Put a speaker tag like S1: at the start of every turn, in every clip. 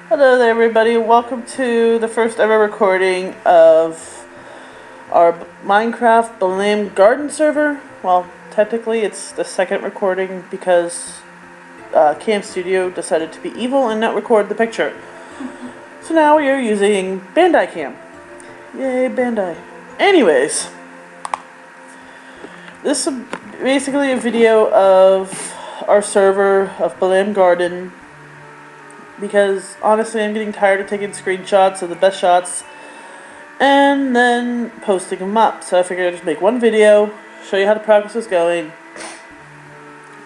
S1: Hello there everybody, welcome to the first ever recording of our Minecraft Balamb Garden Server. Well, technically it's the second recording because Cam Studio decided to be evil and not record the picture. So now we are using Bandai Cam. Yay, Bandai. Anyways, this is basically a video of our server of Balamb Garden, because honestly I'm getting tired of taking screenshots of the best shots and then posting them up. So I figured I'd just make one video, show you how the progress is going,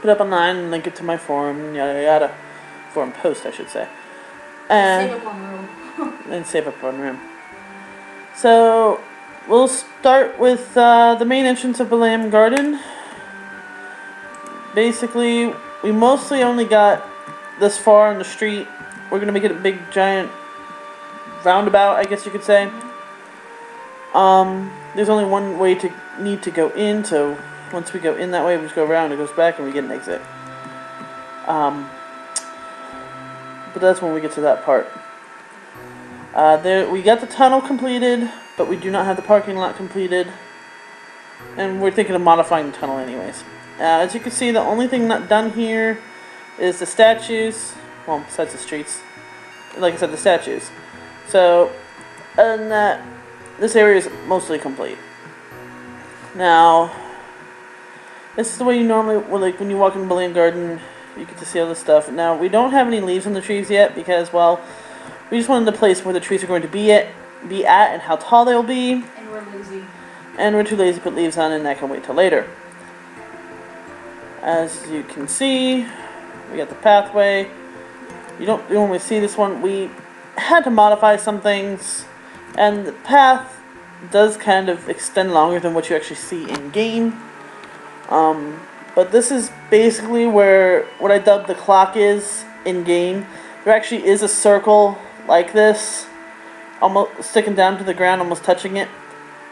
S1: put it up online and link it to my forum, yada yada. Forum post, I should say. And
S2: save up on room.
S1: and save up on room. So we'll start with the main entrance of Balamb Garden. Basically, we mostly only got this far on the street. We're gonna make it a big giant roundabout, I guess you could say. There's only one way to need to go in, so once we go in that way, we just go around, it goes back, and we get an exit. But that's when we get to that part. There we got the tunnel completed, but we do not have the parking lot completed, and we're thinking of modifying the tunnel anyways. As you can see, the only thing not done here is the statues. Well, besides the streets, like I said, the statues. So, other than that, this area is mostly complete. Now, this is the way you normally, like when you walk in Balamb Garden, you get to see all this stuff. Now, we don't have any leaves on the trees yet because, well, we just wanted the place where the trees are going to be at and how tall they'll be.
S2: And we're lazy. And
S1: we're too lazy to put leaves on, and that can wait till later. As you can see, we got the pathway. You don't normally see this one. We had to modify some things, and the path does kind of extend longer than what you actually see in game. But this is basically where what I dubbed the clock is in game. There actually is a circle like this, almost sticking down to the ground, almost touching it.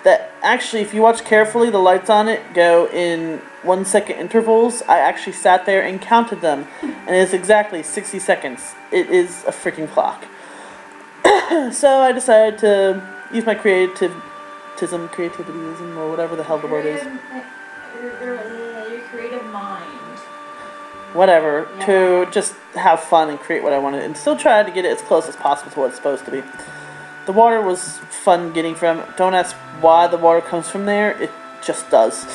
S1: That actually, if you watch carefully, the lights on it go in 1 second intervals. I actually sat there and counted them, and it's exactly 60 seconds. It is a freaking clock. So I decided to use my creativityism, or whatever the hell the word is.
S2: Your creative mind.
S1: Whatever,
S2: yeah.
S1: To just have fun and create what I wanted, and still try to get it as close as possible to what it's supposed to be. The water was fun getting from. Don't ask why the water comes from there. It just does.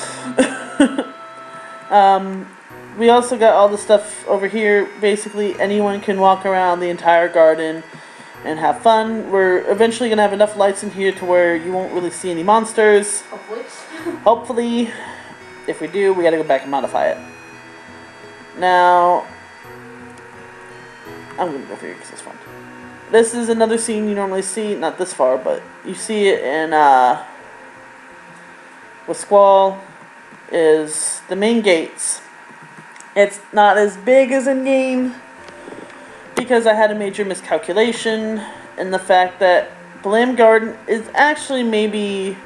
S1: We also got all the stuff over here. Basically, anyone can walk around the entire garden and have fun. We're eventually going to have enough lights in here to where you won't really see any monsters.
S2: Hopefully.
S1: Hopefully. If we do, we got to go back and modify it. Now, I'm going to go through here because it's fun. This is another scene you normally see, not this far, but you see it in, with Squall, is the main gates. It's not as big as in game, because I had a major miscalculation in the fact that Balamb Garden is actually maybe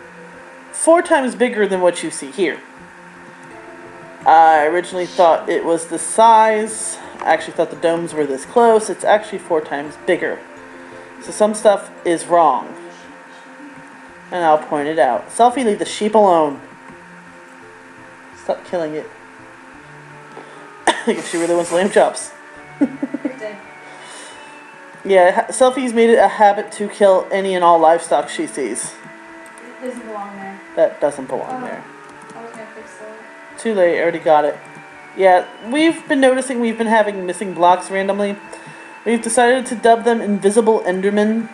S1: 4 times bigger than what you see here. I originally thought it was the size. I actually thought the domes were this close. It's actually 4 times bigger. So some stuff is wrong. And I'll point it out. Selfie, leave the sheep alone. Stop killing it. If she really wants lamb chops. Yeah, Selfie's made it a habit to kill any and all livestock she sees.
S2: It doesn't belong there.
S1: That doesn't belong there.
S2: I was gonna fix that.
S1: Too late, I already got it. Yeah, we've been noticing we've been having missing blocks randomly. We've decided to dub them Invisible Endermen.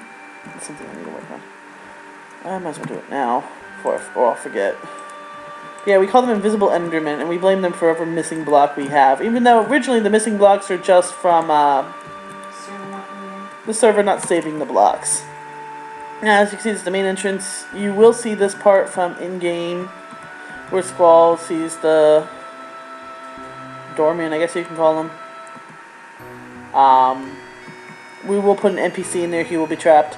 S1: That's something I need to work on. I might as well do it now, before I'll forget. Yeah, we call them Invisible Endermen, and we blame them for every missing block we have. Even though originally the missing blocks are just from the server not saving the blocks. Now, as you can see, this is the main entrance. You will see this part from in-game, where Squall sees the doorman, I guess you can call him. We will put an NPC in there. He will be trapped.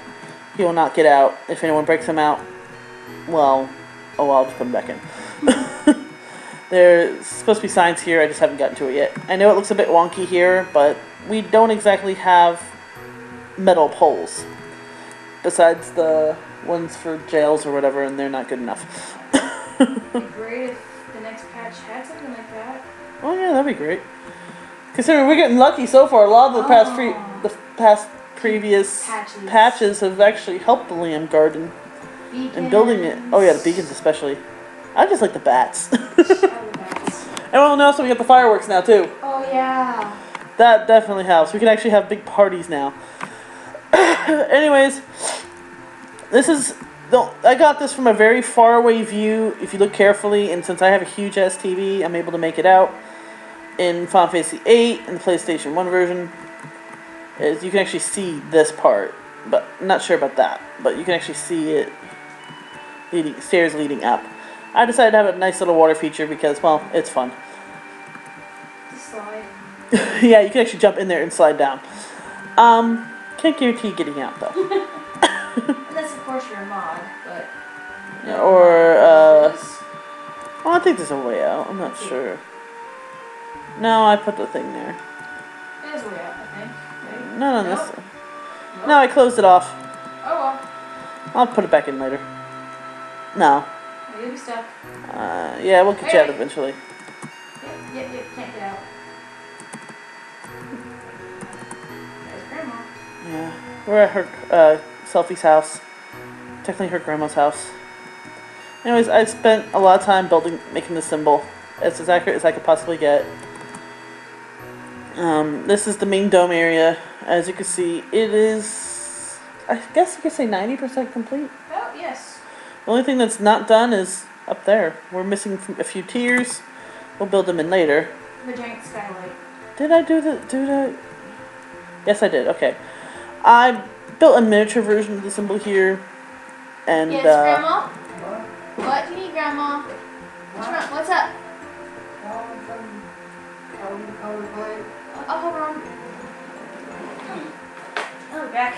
S1: He will not get out. If anyone breaks him out, well, I'll just put him back in. There's supposed to be signs here. I just haven't gotten to it yet. I know it looks a bit wonky here, but we don't exactly have metal poles. Besides the ones for jails or whatever, and they're not good enough.
S2: It'd be great if the next patch had something like that.
S1: Oh yeah, that'd be great. Considering we're getting lucky so far, a lot of the past previous patches have actually helped the Balamb Garden in building it. Oh yeah, the beacons especially. I just like the bats. And also we got the fireworks now too.
S2: Oh yeah.
S1: That definitely helps. We can actually have big parties now. Anyways, I got this from a very far away view. If you look carefully, and since I have a huge ass TV, I'm able to make it out. In Final Fantasy VIII and the PlayStation 1 version, is you can actually see this part, but I'm not sure about that. But you can actually see it stairs leading up. I decided to have a nice little water feature because, well, it's fun.
S2: Slide.
S1: Yeah, you can actually jump in there and slide down. Can't guarantee getting out though.
S2: Unless of course you're a mod, but.
S1: Yeah, well, I think there's a way out. I'm not sure. No, I put the thing there.
S2: There's a way out, I think. Right?
S1: No,
S2: Nope.
S1: this. No, I closed it off.
S2: Oh well.
S1: I'll put it back in later. No.
S2: You'll be stuck.
S1: Yeah, we'll get you out eventually.
S2: Yep, can't get out. There's Grandma.
S1: Yeah, we're at her Selfie's house. Technically her grandma's house. Anyways, I spent a lot of time making the symbol. It's as accurate as I could possibly get. This is the main dome area. As you can see, it is, I guess you could say 90% complete.
S2: Oh, yes.
S1: The only thing that's not done is up there. We're missing a few tiers. We'll build them in later.
S2: The giant skylight.
S1: Did I do that? Yes, I did. Okay. I built a miniature version of the symbol here. And,
S2: yes, Grandma? What do you need, Grandma? What's up? I'll hold on. Oh, back.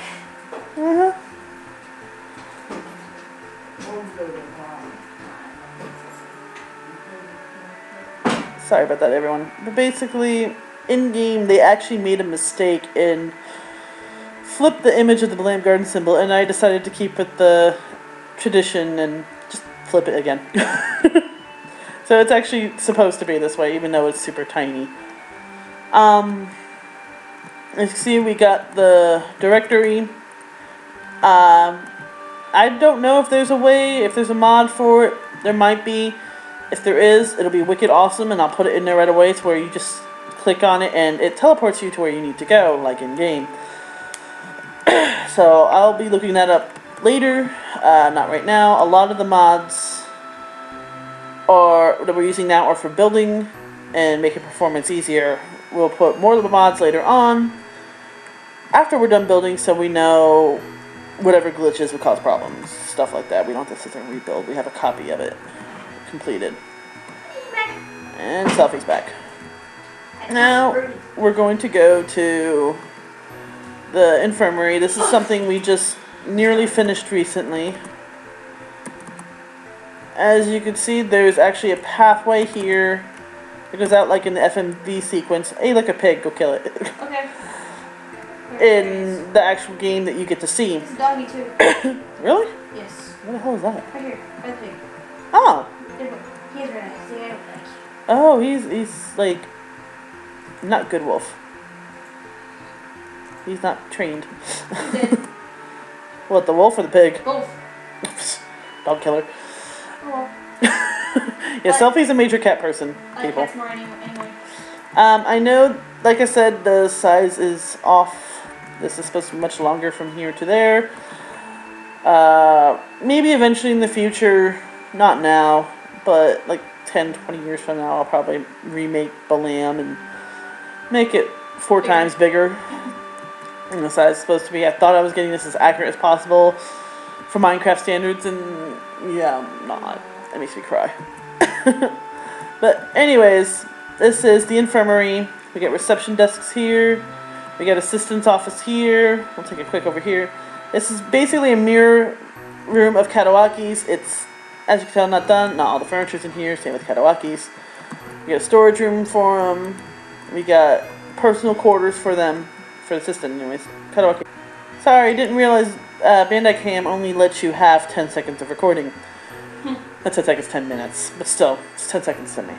S1: Sorry about that, everyone. But basically, in-game, they actually made a mistake and flipped the image of the Balamb Garden symbol, and I decided to keep with the tradition and just flip it again. So it's actually supposed to be this way, even though it's super tiny. As you can see, we got the directory. I don't know if there's a way, if there's a mod for it. There might be. If there is, it'll be wicked awesome, and I'll put it in there right away to where you just click on it and it teleports you to where you need to go, like in game. So I'll be looking that up later, not right now. A lot of the mods that we're using now are for building and making performance easier. We'll put more of the mods later on after we're done building, so we know whatever glitches would cause problems, stuff like that. We don't have to sit there and rebuild. We have a copy of it completed. And Selfie's back. Now we're going to go to the infirmary. This is something we just nearly finished recently. As you can see, there's actually a pathway here. It goes out like in the FMV sequence. Hey, look, a pig. Go kill it.
S2: Okay.
S1: In the actual game that you get to see.
S2: It's a doggy too.
S1: Really?
S2: Yes.
S1: What the hell is that?
S2: Right here. By the pig.
S1: Oh.
S2: He is very nice. See, I don't like.
S1: Oh, he's like not good wolf. He's not trained.
S2: He did.
S1: What, the wolf or the pig?
S2: Both.
S1: Dog killer.
S2: Oh well.
S1: Yeah, Selfie's a major cat person, people.
S2: Cats more anyway.
S1: I know, like I said, the size is off. This is supposed to be much longer from here to there. Maybe eventually in the future, not now, but like 10, 20 years from now, I'll probably remake Balamb and make it 4 times bigger than the size it's supposed to be. I thought I was getting this as accurate as possible for Minecraft standards, and yeah, I'm not. That makes me cry. But anyways, this is the infirmary. We get reception desks here. We got assistant's office here. We'll take a quick over here. This is basically a mirror room of Katawaki's. It's, as you can tell, not done. Not all the furniture's in here. Same with Katawaki's. We got a storage room for them. We got personal quarters for them. For the assistant, anyways. Katawaki. Sorry, didn't realize Bandai Cam only lets you have 10 seconds of recording. That 10 seconds, 10 minutes. But still, it's 10 seconds to me.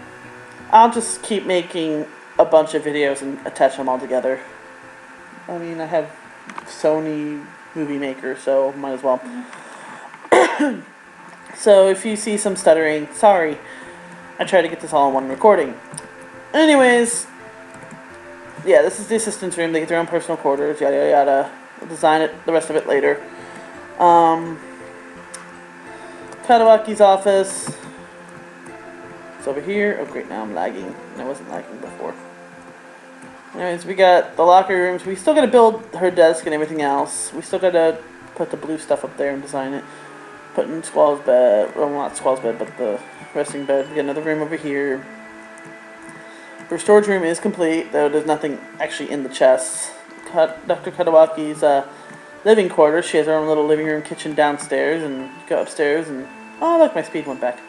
S1: I'll just keep making a bunch of videos and attach them all together. I mean, I have Sony Movie Maker, so might as well. So if you see some stuttering, sorry. I try to get this all in one recording. Anyways, yeah, this is the assistant's room. They get their own personal quarters, yada yada yada. We'll design it, the rest of it later. Katawaki's office. It's over here. Oh great, now I'm lagging. I wasn't lagging before. Anyways, we got the locker rooms. We still gotta build her desk and everything else. We still gotta put the blue stuff up there and design it. Put in Squall's bed. Well, not Squall's bed, but the resting bed. We got another room over here. Her storage room is complete, though there's nothing actually in the chests. Dr. Katawaki's living quarters. She has her own little living room, kitchen downstairs, and you go upstairs and... Oh, look, my speed went back.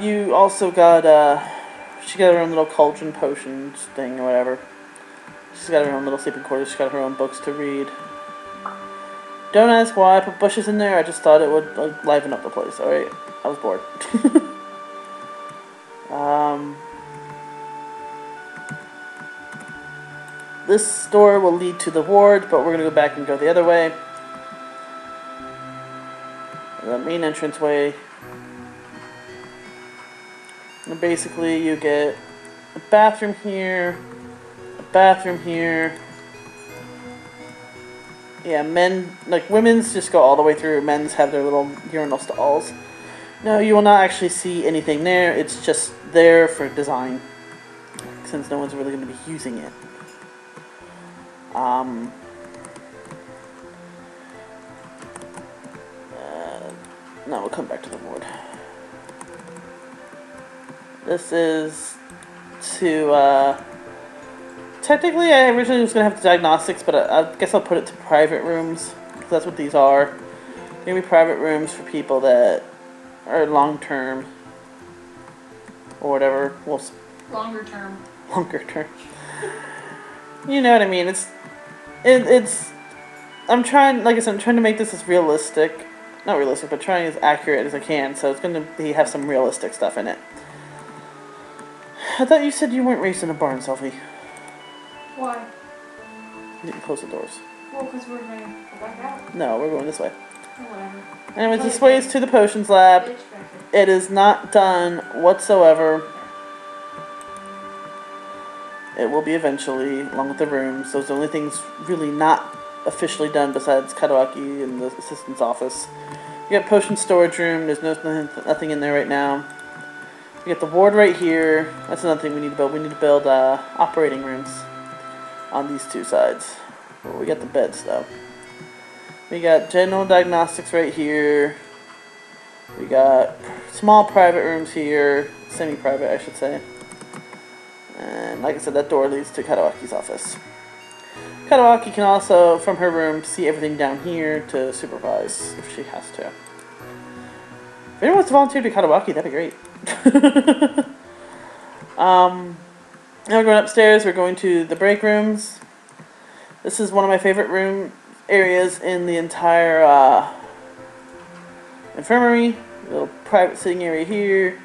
S1: You also got, she got her own little cauldron potions thing or whatever. She's got her own little sleeping quarters. She's got her own books to read. Don't ask why I put bushes in there. I just thought it would like, liven up the place. Alright, I was bored. This door will lead to the ward, but we're going to go back and go the other way. The main entranceway. And basically you get a bathroom here, a bathroom here. Yeah, men, like women's just go all the way through. Men's have their little urinal stalls. No, you will not actually see anything there. It's just there for design, since no one's really going to be using it. No, we'll come back to the board. This is to, technically I originally was going to have the diagnostics, but I guess I'll put it to private rooms, because that's what these are. They're going to be private rooms for people that are long-term, or whatever. Well,
S2: longer term.
S1: Longer term. You know what I mean? It's, I'm trying, like I said, I'm trying to make this as realistic. Not realistic, but trying as accurate as I can, so it's going to have some realistic stuff in it. I thought you said you weren't raised in a barn, Selfie.
S2: Why?
S1: You didn't close the doors.
S2: Well, because we're going to go back out.
S1: No, we're going this way.
S2: Or whatever.
S1: Anyways, this way is to the potions lab. It is not done whatsoever. It will be eventually, along with the rooms. Those are the only things really not officially done besides Katawaki and the assistant's office. You got potion storage room. There's nothing in there right now. We got the ward right here. That's another thing we need to build. We need to build operating rooms on these two sides. Well, we got the beds though. We got general diagnostics right here. We got small private rooms here, semi-private I should say. And like I said, that door leads to Katawaki's office. Katawaki can also, from her room, see everything down here to supervise if she has to. If anyone wants to volunteer to Katawaki, that'd be great. Now we're going upstairs. We're going to the break rooms. This is one of my favorite room areas in the entire infirmary. A little private sitting area here.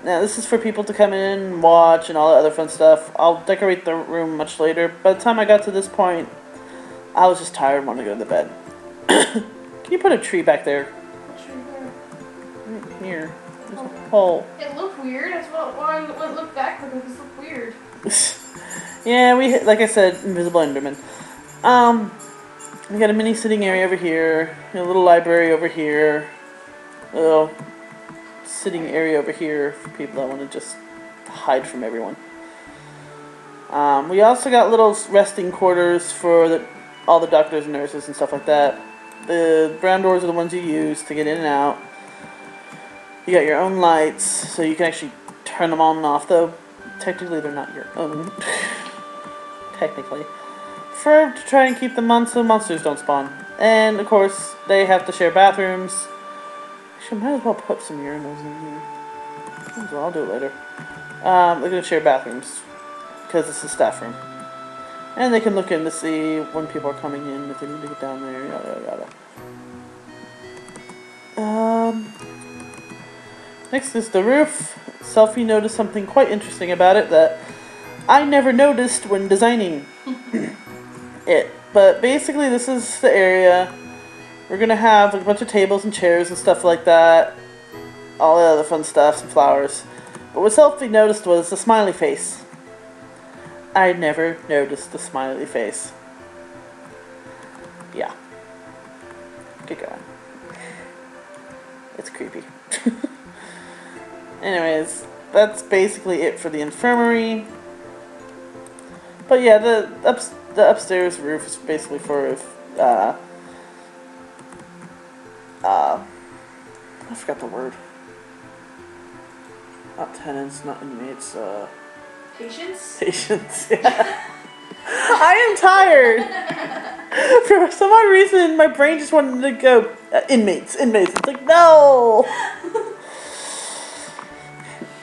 S1: Now this is for people to come in and watch and all that other fun stuff. I'll decorate the room much later. By the time I got to this point, I was just tired and wanted to go to bed. Can you put a tree back there? Right here. There's a hole.
S2: It looked weird. That's why I looked back because it looked weird.
S1: Yeah, we, like I said, invisible enderman. We got a mini sitting area over here. A little library over here. A little sitting area over here for people that want to just hide from everyone. We also got little resting quarters for all the doctors and nurses and stuff like that. The brown doors are the ones you use to get in and out. You got your own lights, so you can actually turn them on and off, though technically they're not your own. Technically. To try and keep them on so monsters don't spawn. And, of course, they have to share bathrooms. Actually, I might as well put some urinals in here. Well, I'll do it later. They're going to share bathrooms, because it's a staff room. And they can look in to see when people are coming in, if they need to get down there, yada yada yada. Next is the roof. Selfie noticed something quite interesting about it that I never noticed when designing it. But basically this is the area. We're gonna have a bunch of tables and chairs and stuff like that. All the other fun stuff, some flowers. But what Selfie noticed was the smiley face. I never noticed the smiley face. Yeah. Get going. It's creepy. Anyways, that's basically it for the infirmary. But yeah, the upstairs roof is basically for I forgot the word. Not tenants, not inmates,
S2: Patience?
S1: Patients, yeah. I am tired. For some odd reason, my brain just wanted to go, inmates. It's like, no!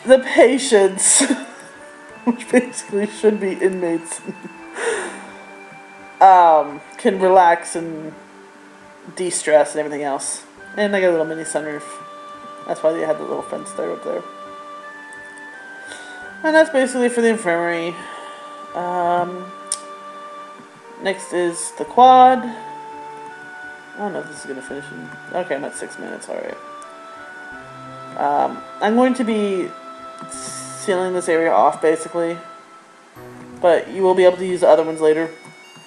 S1: The patients, which basically should be inmates, can relax and de-stress and everything else. And I got a little mini sunroof. That's why they had the little fence there up there. And that's basically for the infirmary. Next is the quad. I don't know if this is going to finish in... Okay, I'm at 6 minutes, alright. I'm going to be sealing this area off, basically. But you will be able to use the other ones later.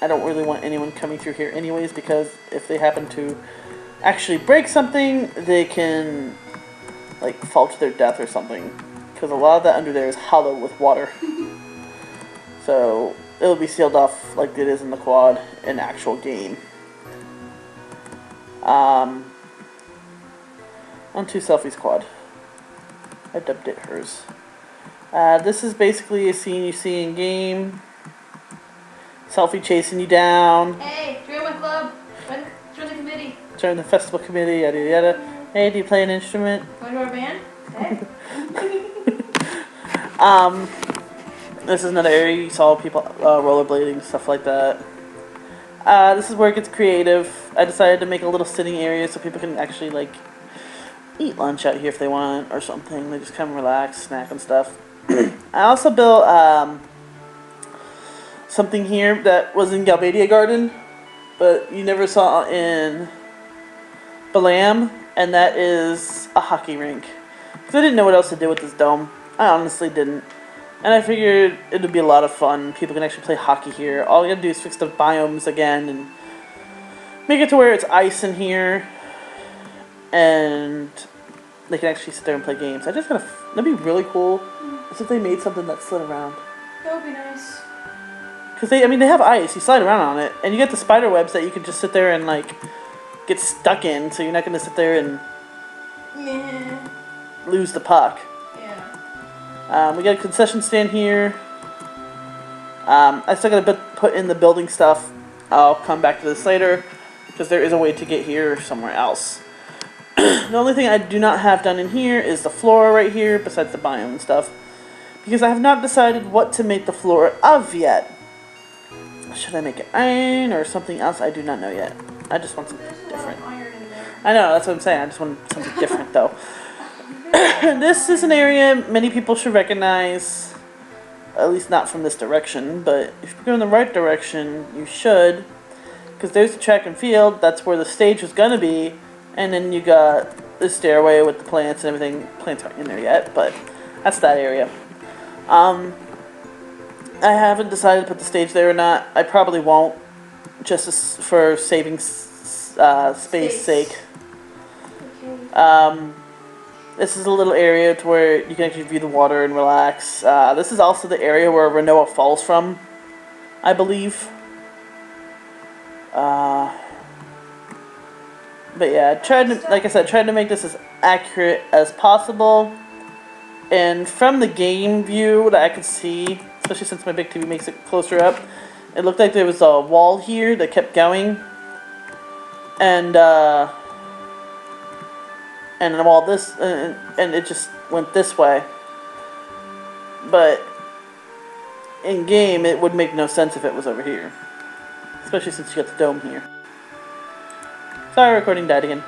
S1: I don't really want anyone coming through here anyways, because if they happen to actually break something, they can, like, fall to their death or something. Because a lot of that under there is hollow with water. So, it'll be sealed off like it is in the quad in actual game. On to Selfie's quad. I dubbed it hers. This is basically a scene you see in game. Selfie chasing you down.
S2: Hey, join my club. Join the committee.
S1: Join the festival committee, yada yada. Hey, do you play an instrument?
S2: Join our band? Hey.
S1: This is another area you saw people rollerblading, stuff like that. This is where it gets creative. I decided to make a little sitting area so people can actually, like, eat lunch out here if they want or something. They just come relax, snack and stuff. I also built something here that was in Balamb Garden, but you never saw in Balamb, and that is a hockey rink. Because I didn't know what else to do with this dome. I honestly didn't. And I figured it would be a lot of fun. People can actually play hockey here. All you gotta do is fix the biomes again and make it to where it's ice in here. And they can actually sit there and play games. I just gotta... That'd be really cool. As if they made something that slid around.
S2: That would be nice.
S1: Because they have ice. You slide around on it. And you get the spider webs that you can just sit there and, like, get stuck in. So you're not gonna sit there and lose the puck. We got a concession stand here. I still gotta put in the building stuff. I'll come back to this later, because there is a way to get here somewhere else. The only thing I do not have done in here is the floor right here, besides the biome and stuff. Because I have not decided what to make the floor of yet. Should I make it iron or something else? I do not know yet. I just want something different. I know, that's what I'm saying. I just want something different though. This is an area many people should recognize, at least not from this direction, but if you go in the right direction, you should, because there's the track and field, that's where the stage was going to be, and then you got the stairway with the plants and everything. Plants aren't in there yet, but that's that area. I haven't decided to put the stage there or not. I probably won't, just for saving space sake. Okay. This is a little area to where you can actually view the water and relax. This is also the area where Renoa falls from, I believe. But yeah, like I said, tried to make this as accurate as possible. And from the game view that I could see, especially since my big TV makes it closer up, it looked like there was a wall here that kept going. And then all this, and it just went this way. But in game, it would make no sense if it was over here. Especially since you got the dome here. Sorry, recording died again.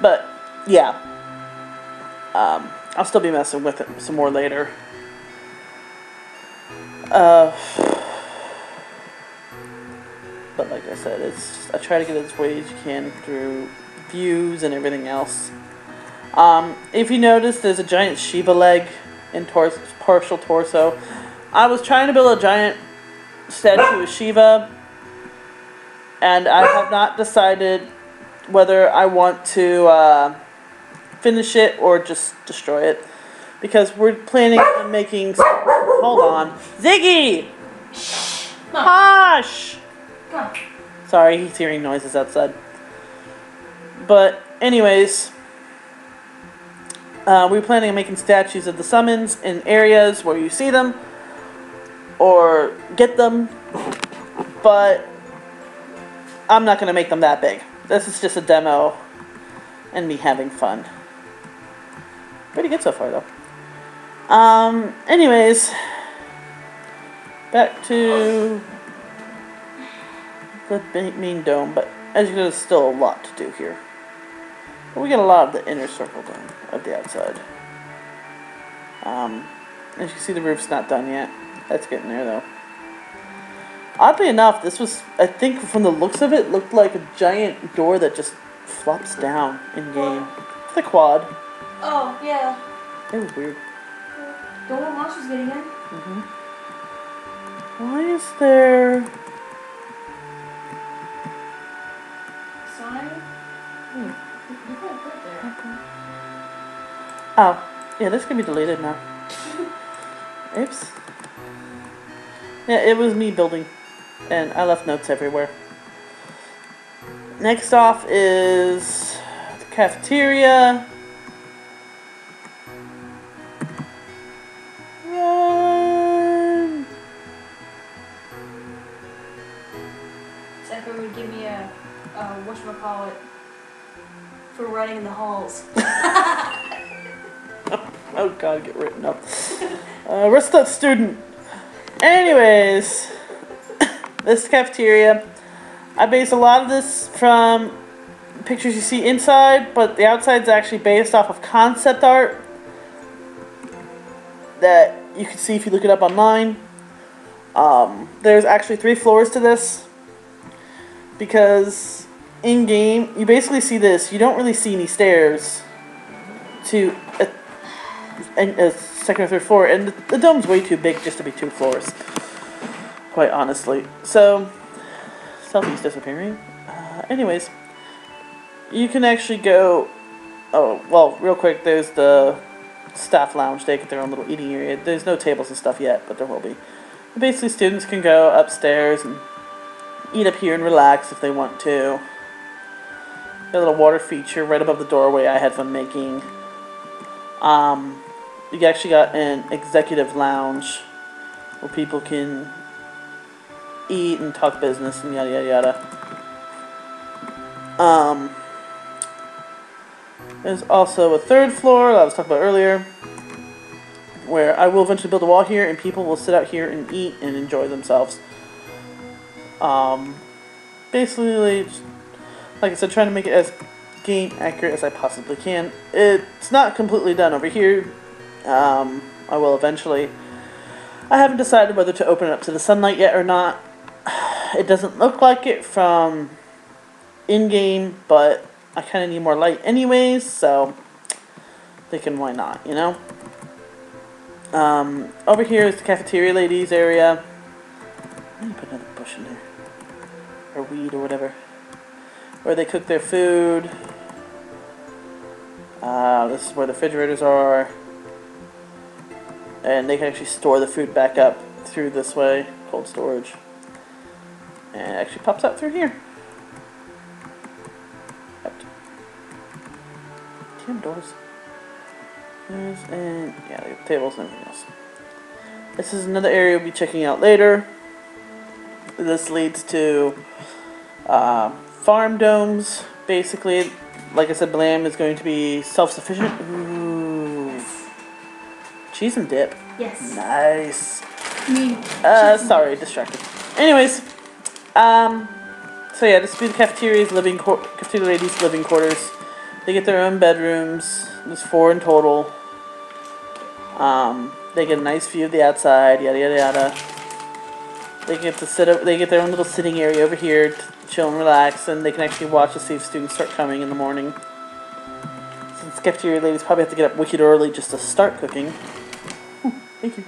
S1: But, yeah. I'll still be messing with it some more later. But like I said, it's just, I try to get it as way as you can through views and everything else. If you notice, there's a giant Shiva leg in partial torso. I was trying to build a giant statue of Shiva, and I have not decided whether I want to finish it or just destroy it, because we're planning on making some, hold on, Ziggy! Hush! Sorry, he's hearing noises outside. But anyways, we're planning on making statues of the summons in areas where you see them or get them, but I'm not going to make them that big. This is just a demo and me having fun. Pretty good so far, though. Anyways, back to the main dome, but as you know, there's still a lot to do here. But we got a lot of the inner circle done of the outside. As you can see, the roof's not done yet. That's getting there, though. Oddly enough, this was, I think from the looks of it, looked like a giant door that just flops down in-game. The quad.
S2: Oh, yeah.
S1: It was weird.
S2: The one monster's getting in.
S1: Why is there...
S2: Sign? You probably put it there.
S1: Oh. Yeah, this can be deleted now. Oops. Yeah, it was me building. And I left notes everywhere. Next off is the cafeteria. Run!
S2: Zephyr would give me a whatchamacallit for running in the halls.
S1: Oh god, get written up. Rest that student. Anyways, this cafeteria, I base a lot of this from pictures you see inside, but the outside's actually based off of concept art that you can see if you look it up online. There's actually 3 floors to this, because in game you basically see this. You don't really see any stairs to a second or third floor, and the dome's way too big just to be 2 floors, quite honestly. So, Selfie's disappearing. Anyways, you can actually go, oh, well, real quick, there's the staff lounge. They get their own little eating area. There's no tables and stuff yet, but there will be. But basically, students can go upstairs and eat up here and relax if they want to. Got a little water feature right above the doorway I had fun making. You actually got an executive lounge where people can eat and talk business and yada yada yada. There's also a 3rd floor that I was talking about earlier, where I will eventually build a wall here and people will sit out here and eat and enjoy themselves. Basically, like I said, trying to make it as game accurate as I possibly can. It's not completely done over here. I will eventually. I haven't decided whether to open it up to the sunlight yet or not. It doesn't look like it from in-game, but I kind of need more light anyways, so thinking why not, you know? Over here is the cafeteria ladies area. Let me put another bush in there. Or weed or whatever. Where they cook their food. This is where the refrigerators are. And they can actually store the food back up through this way. Cold storage. And it actually pops out through here. Damn doors. And yeah, the tables and everything else. This is another area we'll be checking out later. This leads to farm domes. Basically, like I said, Balamb is going to be self-sufficient. Ooh. Cheese and dip.
S2: Yes.
S1: Nice. Sorry, distracted. Anyways, so yeah, this would be the cafeteria ladies' living quarters. They get their own bedrooms. There's 4 in total. They get a nice view of the outside. Yada yada yada. They get to sit up. They get their own little sitting area over here to chill and relax, and they can actually watch to see if students start coming in the morning. Since cafeteria ladies probably have to get up wicked early just to start cooking. Thank you.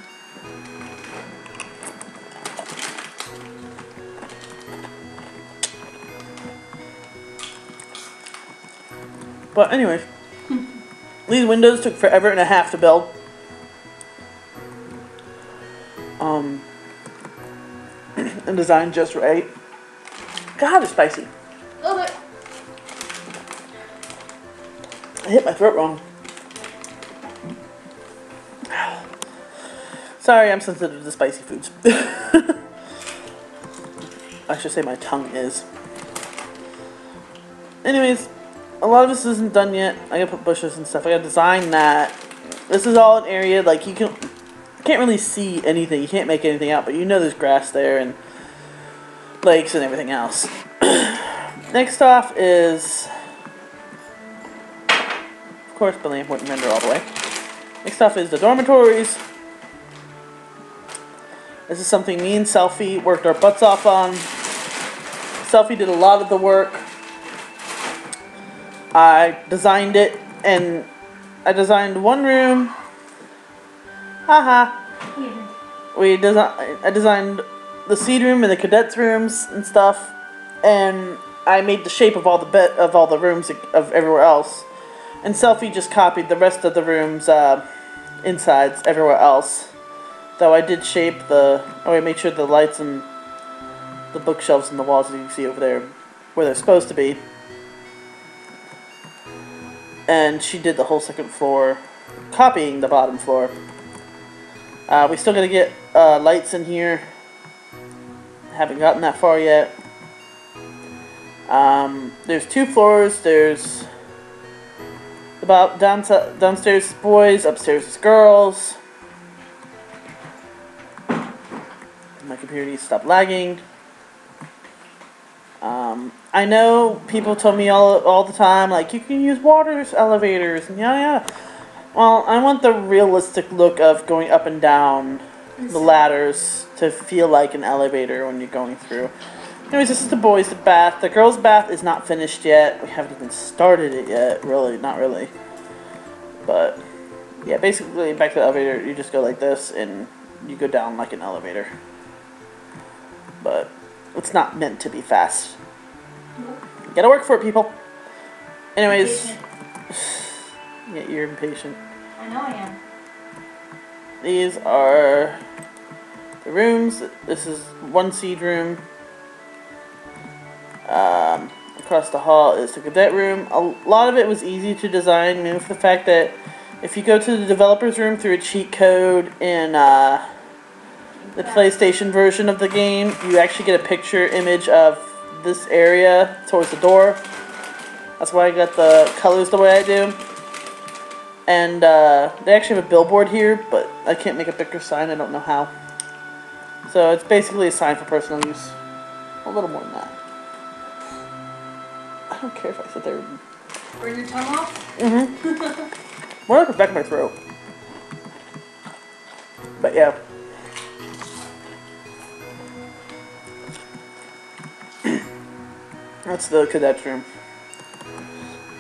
S1: But anyways, these windows took forever and a half to build. And designed just right. God, it's spicy.
S2: A little bit.
S1: I hit my throat wrong. Sorry, I'm sensitive to spicy foods. I should say my tongue is. Anyways, a lot of this isn't done yet. I gotta put bushes and stuff. I gotta design that. This is all an area, like, you can't really see anything. You can't make anything out, but you know there's grass there and lakes and everything else. Next off is, of course, Balamb wouldn't render all the way. Next off is the dormitories. This is something me and Selfie worked our butts off on. Selfie did a lot of the work. I designed it, and I designed one room. Haha. I designed the seed room and the cadets rooms and stuff, and I made the shape of all the rooms of everywhere else. And Selfie just copied the rest of the rooms insides everywhere else. Though I did shape I made sure the lights and the bookshelves and the walls that you can see over there where they're supposed to be. And she did the whole second floor, copying the bottom floor. We still gotta get lights in here. Haven't gotten that far yet. There's 2 floors. There's about downstairs boys, upstairs is girls. My computer needs to stop lagging. I know people told me all the time, like, you can use water elevators and yada yada. Well, I want the realistic look of going up and down the ladders to feel like an elevator when you're going through. Anyways, this is the boys' bath. The girls' bath is not finished yet. We haven't even started it yet, really, not really. But, yeah, basically, back to the elevator, you just go like this, and you go down like an elevator. But it's not meant to be fast. You gotta work for it, people. Anyways, yeah, you're impatient.
S2: I know I am.
S1: These are the rooms. This is one seed room. Across the hall is the cadet room. A lot of it was easy to design, mainly for the fact that if you go to the developer's room through a cheat code in the PlayStation version of the game, you actually get a picture image of this area towards the door. That's why I got the colors the way I do. And they actually have a billboard here, but I can't make a bigger sign. I don't know how. So it's basically a sign for personal use. A little more than that. I don't care if I sit there and
S2: burn your tongue off?
S1: Mm-hmm. More like the back of my throat. But yeah. That's the cadet's room.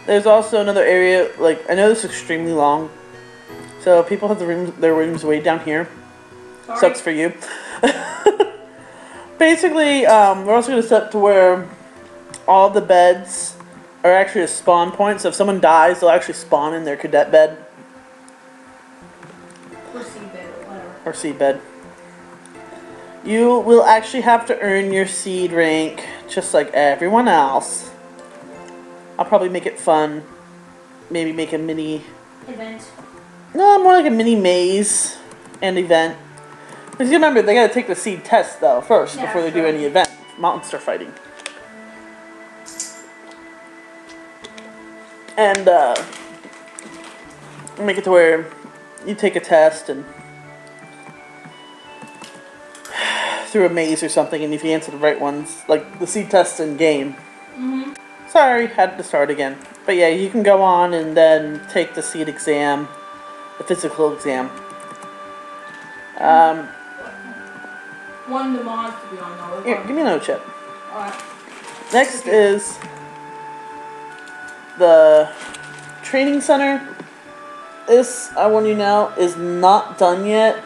S1: There's also another area, like, I know this is extremely long, so people have their rooms way down here.
S2: Sorry.
S1: Sucks for you. Basically, we're also going to set to where all the beds are actually a spawn point, so if someone dies, they'll actually spawn in their cadet bed.
S2: Or seed bed, or whatever.
S1: Or seed bed. You will actually have to earn your seed rank, just like everyone else. I'll probably make it fun. Maybe make a mini...
S2: event.
S1: No, more like a mini maze and event. Because you remember, they gotta take the seed test, though, first, before they do any event. Monster fighting. And, make it to where you take a test, and through a maze or something, and if you answer the right ones, like the seed tests in game. Sorry, had to start again. But yeah, you can go on and then take the seed exam, the physical exam.
S2: One of the mods to be on though.
S1: Here, give me another chip.
S2: Alright.
S1: Next is the training center. This, I warn you now, is not done yet.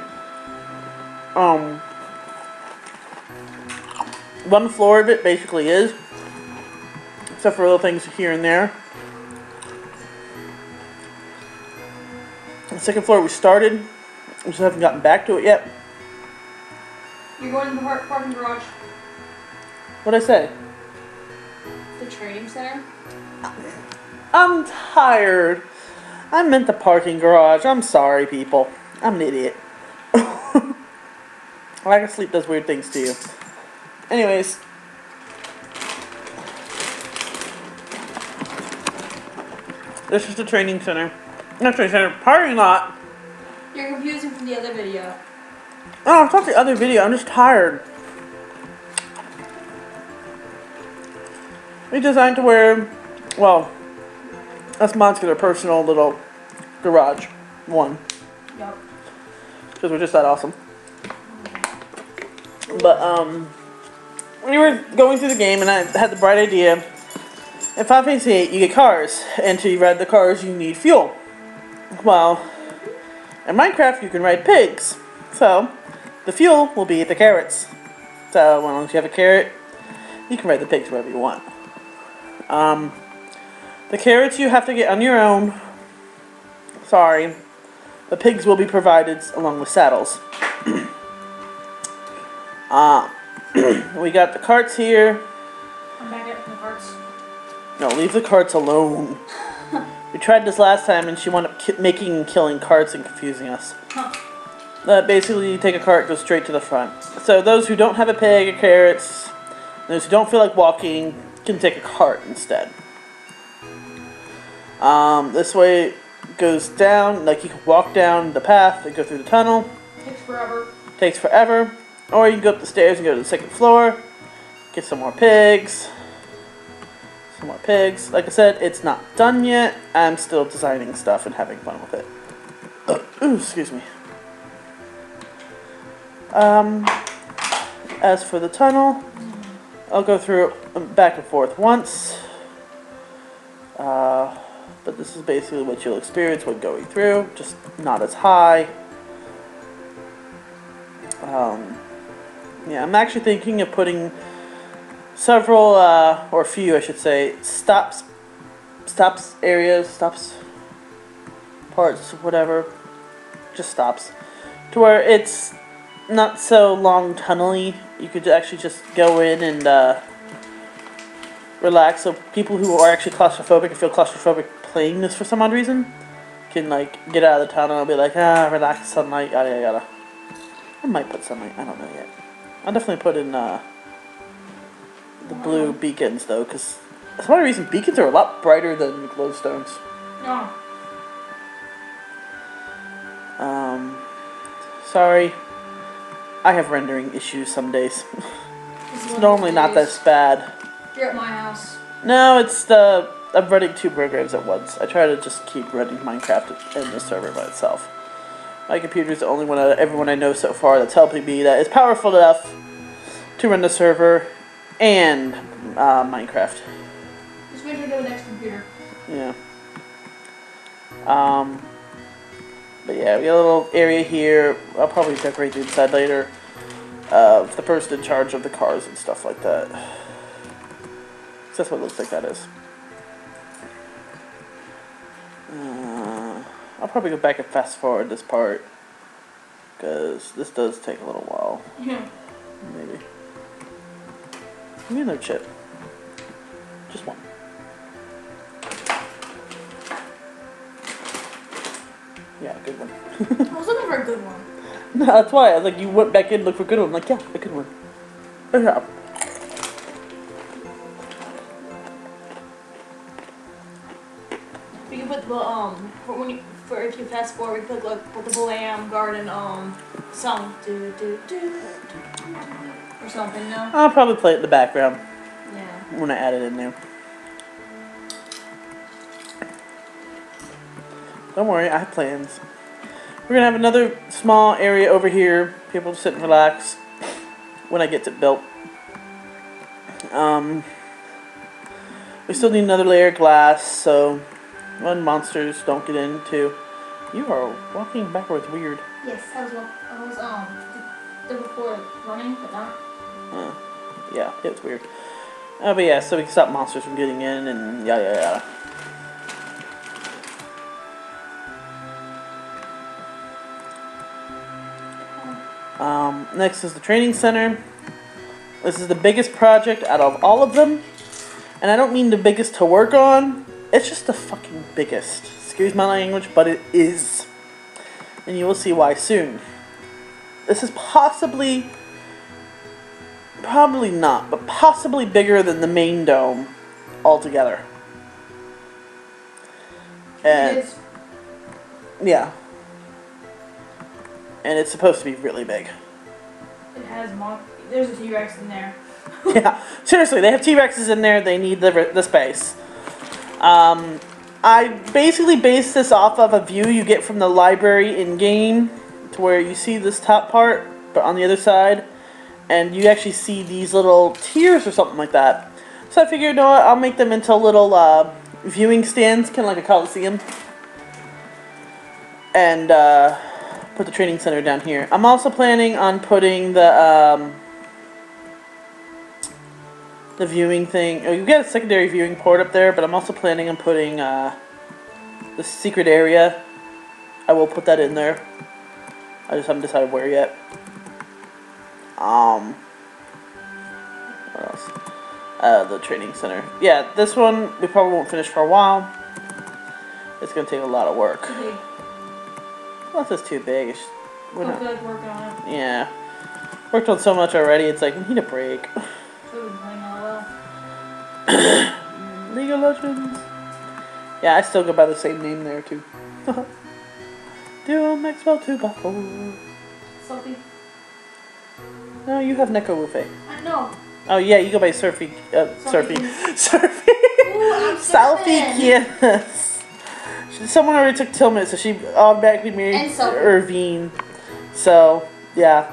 S1: One floor of it basically is, except for little things here and there. The second floor we started, we just haven't gotten back to it yet.
S2: You're going to the parking garage.
S1: What'd I say?
S2: The training center?
S1: I'm tired. I meant the parking garage. I'm sorry, people. I'm an idiot. Lack of sleep does weird things to you. Anyways. This is the training center. Not training center, parking lot.
S2: You're confusing from the other video.
S1: Oh, it's not the other video. I'm just tired. We designed to where, well, us mods get our personal little garage. One.
S2: Yep.
S1: Because we're just that awesome. But, we were going through the game and I had the bright idea. In FFVIII, you get cars. And to ride the cars, you need fuel. Well, in Minecraft, you can ride pigs. So, the fuel will be the carrots. So, as long as you have a carrot, you can ride the pigs wherever you want. The carrots you have to get on your own. Sorry. The pigs will be provided along with saddles. We got the carts here.
S2: I'm back at the carts.
S1: No, leave the carts alone. We tried this last time and she wound up making and killing carts and confusing us. Basically, you take a cart, go straight to the front. So those who don't have a pig or carrots, those who don't feel like walking, can take a cart instead. This way it goes down, like you can walk down the path and go through the tunnel. Takes forever. Or you can go up the stairs and go to the second floor. Get some more pigs. Some more pigs. Like I said, it's not done yet. I'm still designing stuff and having fun with it. Ooh, excuse me. As for the tunnel, I'll go through it back and forth once. But this is basically what you'll experience when going through. Just not as high. Yeah, I'm actually thinking of putting several, or a few I should say, stops areas, parts, whatever, just stops, to where it's not so long tunnely. You could actually just go in and relax, so people who are actually claustrophobic and feel claustrophobic playing this for some odd reason can like get out of the tunnel and be like, relax, sunlight, yada yada yada. I might put sunlight, I don't know yet. I'll definitely put in the blue beacons though, because for some odd reason beacons are a lot brighter than glowstones.
S2: No.
S1: Sorry, I have rendering issues some days. It's normally not this bad.
S2: You're at my house.
S1: No, it's I'm running 2 programs at once. I try to just keep running Minecraft in the server by itself. My computer is the only one out of everyone I know so far that's helping me that is powerful enough to run the server and Minecraft.
S2: Just wait till the next computer.
S1: Yeah. But yeah, we got a little area here. I'll probably decorate the inside later. The person in charge of the cars and stuff like that. So that's what it looks like that is. I'll probably go back and fast forward this part, because this does take a little while.
S2: Yeah.
S1: Maybe. Give me another chip. Just one. Yeah, good one.
S2: I was looking for a good one.
S1: No, that's why. I was like, you went back in and looked for a good one. I'm like, yeah, a good one. Good job.
S2: We can put the for if you fast forward, we put like the Balamb Garden song. Do do do do do. or something, no?
S1: I'll probably play it in the background
S2: Yeah.
S1: when I add it in there. Don't worry, I have plans. We're gonna have another small area over here, people to sit and relax when I get it built. We still need another layer of glass, so when monsters don't get into. You are walking backwards weird.
S2: Yes, I was before running, but not.
S1: Yeah, it's weird. But yeah, so we can stop monsters from getting in and yada yada yada. Next is the training center. This is the biggest project out of all of them. And I don't mean the biggest to work on. It's just the fucking biggest. Excuse my language, but it is. And you will see why soon. This is probably not, but possibly bigger than the main dome altogether. And
S2: It is.
S1: yeah. And it's supposed to be really big.
S2: It has there's a T-Rex in there.
S1: Yeah, seriously, they have T-Rexes in there. They need the space. I basically based this off of a view you get from the library in-game, to where you see this top part, but on the other side, and you actually see these little tiers or something like that. So I figured, you know what, I'll make them into little viewing stands, kind of like a coliseum, and put the training center down here. I'm also planning on putting the viewing thing. Oh, you've got a secondary viewing port up there, but I'm also planning on putting the secret area. I will put that in there. I just haven't decided where yet. What else? The training center. Yeah, this one we probably won't finish for a while. It's gonna take a lot of work.
S2: Too big.
S1: Well, it's too big.
S2: I feel like working on it.
S1: Yeah. Worked on so much already, it's like, we need a break.
S2: So we've been playing all well.
S1: League of Legends. Yeah, I still go by the same name there, too. Duo Maxwell 2x4.
S2: Sophie.
S1: No, you have Neko Wufe.
S2: No.
S1: Oh, yeah, you go by Surfy. Surfy. Surfy.
S2: Ooh, I'm
S1: Selfie
S2: surfing.
S1: Kiss. Someone already took Tillman, so she automatically married Irvine. So, yeah.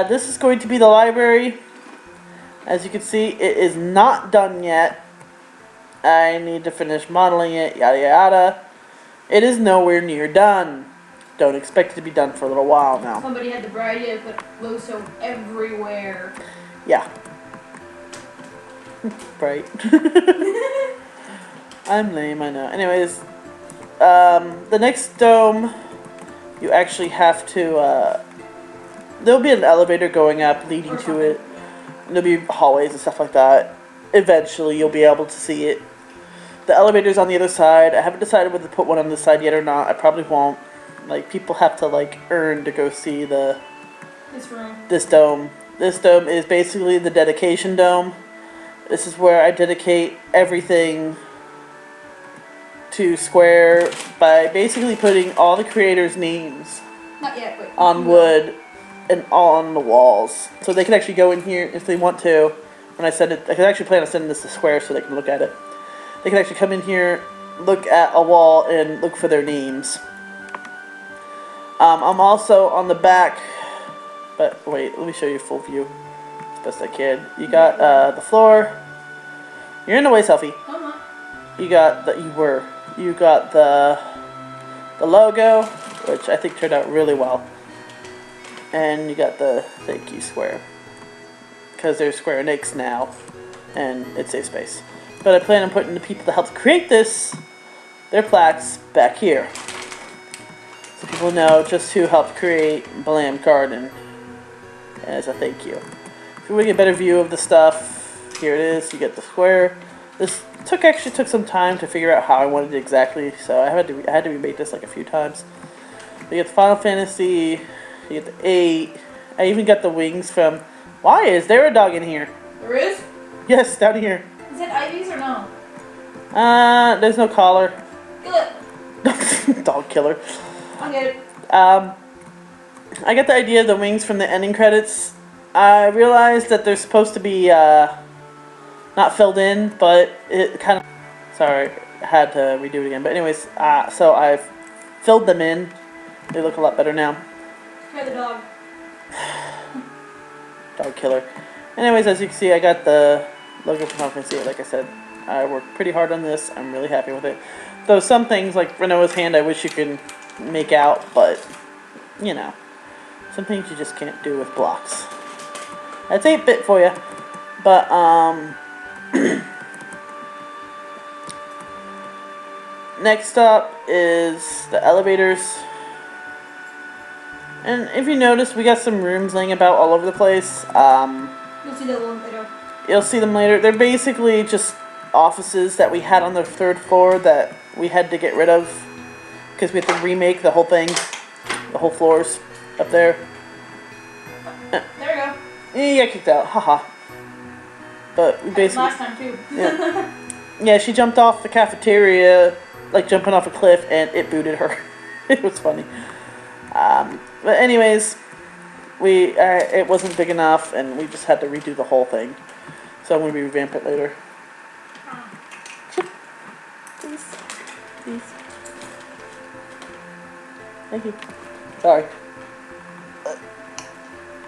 S1: This is going to be the library. As you can see, it is not done yet. I need to finish modeling it, yada yada. It is nowhere near done. Don't expect it to be done for a little while now.
S2: Somebody had the bright idea to put glow soap everywhere.
S1: Yeah. Right. I'm lame, I know. Anyways, the next dome, you actually have to, there'll be an elevator going up leading to it. And there'll be hallways and stuff like that. Eventually, you'll be able to see it. The elevator's on the other side. I haven't decided whether to put one on this side yet or not. I probably won't. Like, people have to, like, earn to go see this dome. This dome is basically the dedication dome. This is where I dedicate everything to Square by basically putting all the creators' names
S2: Not yet, wait.
S1: on wood and on the walls. So they can actually go in here if they want to. When I send it, I can actually plan on sending this to Square so they can look at it. They can actually come in here, look at a wall, and look for their names. I'm also on the back, but wait, let me show you full view as best I can. You got the floor. You're in the way, Selfie. You got the logo, which I think turned out really well, and you got the thank you Square, because there's Square Enix now, and it saves space. But I plan on putting the people that helped create this, their plaques, back here. So people know just who helped create Balamb Garden as a thank you. If you want to get a better view of the stuff, here it is. You get the square. This actually took some time to figure out how I wanted it exactly, so I had to remake this like a few times. You get the Final Fantasy, you get the 8. I even got the wings from... Why is there a dog in here?
S2: There is?
S1: Yes, down here.
S2: Is it Ivy's or no?
S1: There's no collar.
S2: Good.
S1: Dog killer.
S2: I'll get it.
S1: I got the idea of the wings from the ending credits I realized that they're supposed to be not filled in, but it kind of... Sorry, I had to redo it again. But anyways, so I've filled them in. They look a lot better now.
S2: Try the dog.
S1: Dog killer. Anyways, as you can see, I got the logo from Optifine. See it, like I said. I worked pretty hard on this. I'm really happy with it. Though some things, like Renoa's hand, I wish you could make out, but, you know. Some things you just can't do with blocks. That's 8-bit for you. But, next up is the elevators. And if you notice, we got some rooms laying about all over the place.
S2: You'll see them later.
S1: You'll see them later. They're basically just offices that we had on the 3rd floor that we had to get rid of because we had to remake the whole thing, the whole floors up there.
S2: There you go.
S1: Yeah, got kicked out. Haha. But we basically...
S2: Last time too.
S1: Yeah. Yeah, she jumped off the cafeteria, like jumping off a cliff, and it booted her. It was funny. But anyways, it wasn't big enough, and we just had to redo the whole thing. So I'm going to revamp it later. Please. Please. Thank you. Sorry.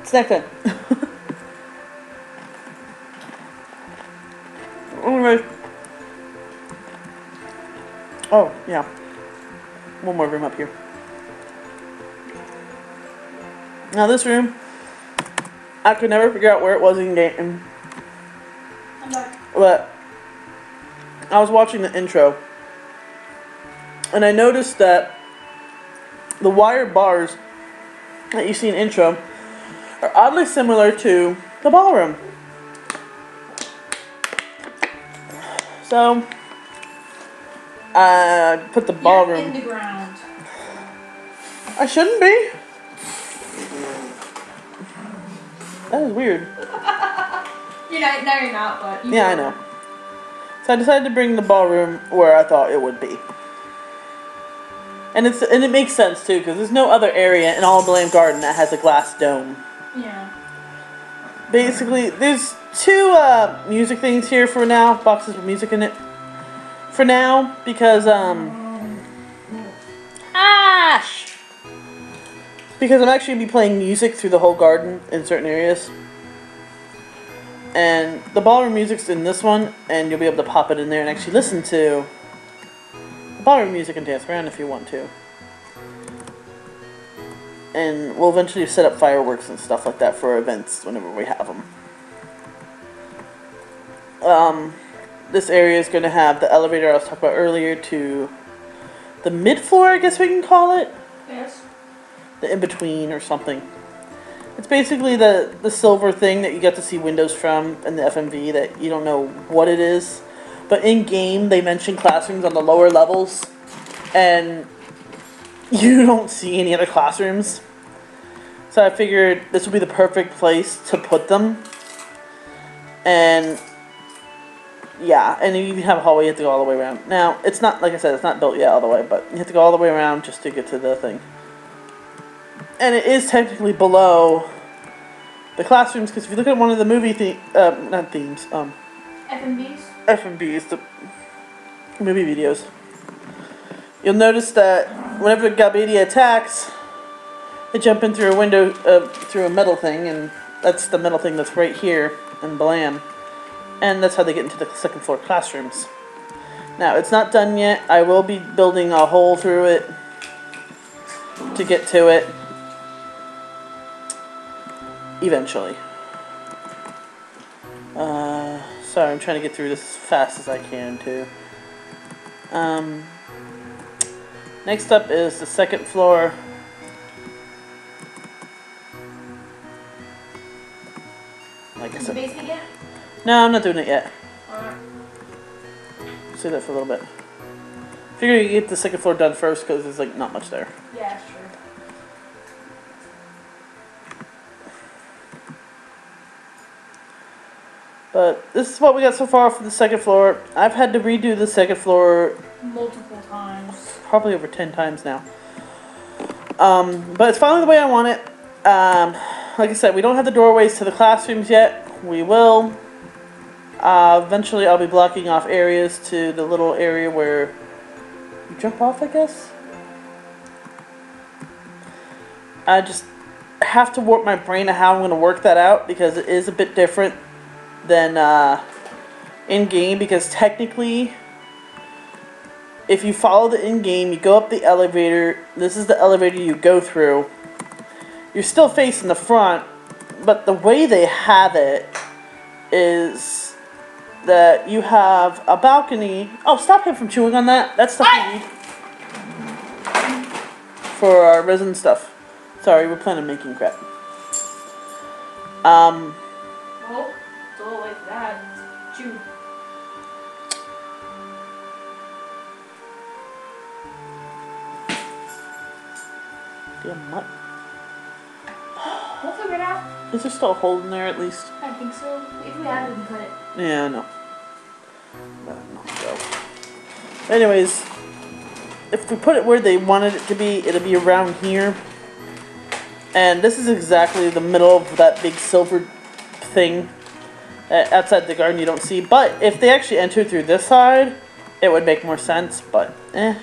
S1: Snack time. Anyway. Oh, yeah. One more room up here. Now this room, I could never figure out where it was in game. But I was watching the intro, and I noticed that the wire bars that you see in intro are oddly similar to the ballroom. So I put the ballroom.
S2: You're in the ground.
S1: I shouldn't be. That is weird.
S2: Now you're not, but
S1: yeah, I know. So I decided to bring the ballroom where I thought it would be. And it makes sense too, because there's no other area in all of Balamb Garden that has a glass dome.
S2: Yeah.
S1: Basically, there's two music things here for now, boxes with music in it. For now, because because I'm actually going to be playing music through the whole garden in certain areas. And the ballroom music's in this one, and you'll be able to pop it in there and actually listen to the ballroom music and dance around if you want to. And we'll eventually set up fireworks and stuff like that for events whenever we have them. This area is going to have the elevator I was talking about earlier to the mid-floor, I guess we can call it.
S2: Yes.
S1: The in-between or something. It's basically the silver thing that you get to see windows from in the FMV that you don't know what it is. But in-game, they mention classrooms on the lower levels. And you don't see any other classrooms. So I figured this would be the perfect place to put them. And yeah, and if you have a hallway, you have to go all the way around. Now, it's not, like I said, it's not built yet all the way, but you have to go all the way around just to get to the thing. And it is technically below the classrooms, because if you look at one of the movie FMVs, the movie videos, you'll notice that whenever Gabidia attacks, they jump in through a window, through a metal thing, and that's the metal thing that's right here in Balamb. And that's how they get into the second floor classrooms. Now, it's not done yet. I will be building a hole through it to get to it eventually. Sorry, I'm trying to get through this as fast as I can too. Next up is the second floor. Like I said.
S2: The basement yet?
S1: No, I'm not doing it yet.
S2: Alright.
S1: Say that for a little bit. Figure you get the second floor done first because there's like not much there.
S2: Yeah, sure.
S1: But this is what we got so far for the second floor. I've had to redo the second floor
S2: multiple times.
S1: Probably over 10 times now. But it's finally the way I want it. like I said, we don't have the doorways to the classrooms yet. We will. Eventually I'll be blocking off areas to the little area where you jump off, I guess. I just have to warp my brain of how I'm going to work that out because it is a bit different than in-game, because technically if you follow the in-game, you go up the elevator, this is the elevator you go through. You're still facing the front, but the way they have it is that you have a balcony. Oh, stop him from chewing on that. That's stuff we need for our resin stuff. Sorry, we're planning on making crap.
S2: Well, don't like that. Chew.
S1: Damn mutt.
S2: We'll figure it out.
S1: Is there still a hole in there at least?
S2: I think so. If we have it, we can cut it.
S1: Yeah, no. Go. Anyways, if we put it where they wanted it to be, it'll be around here. And this is exactly the middle of that big silver thing. Outside the garden you don't see. But if they actually enter through this side, it would make more sense. But, A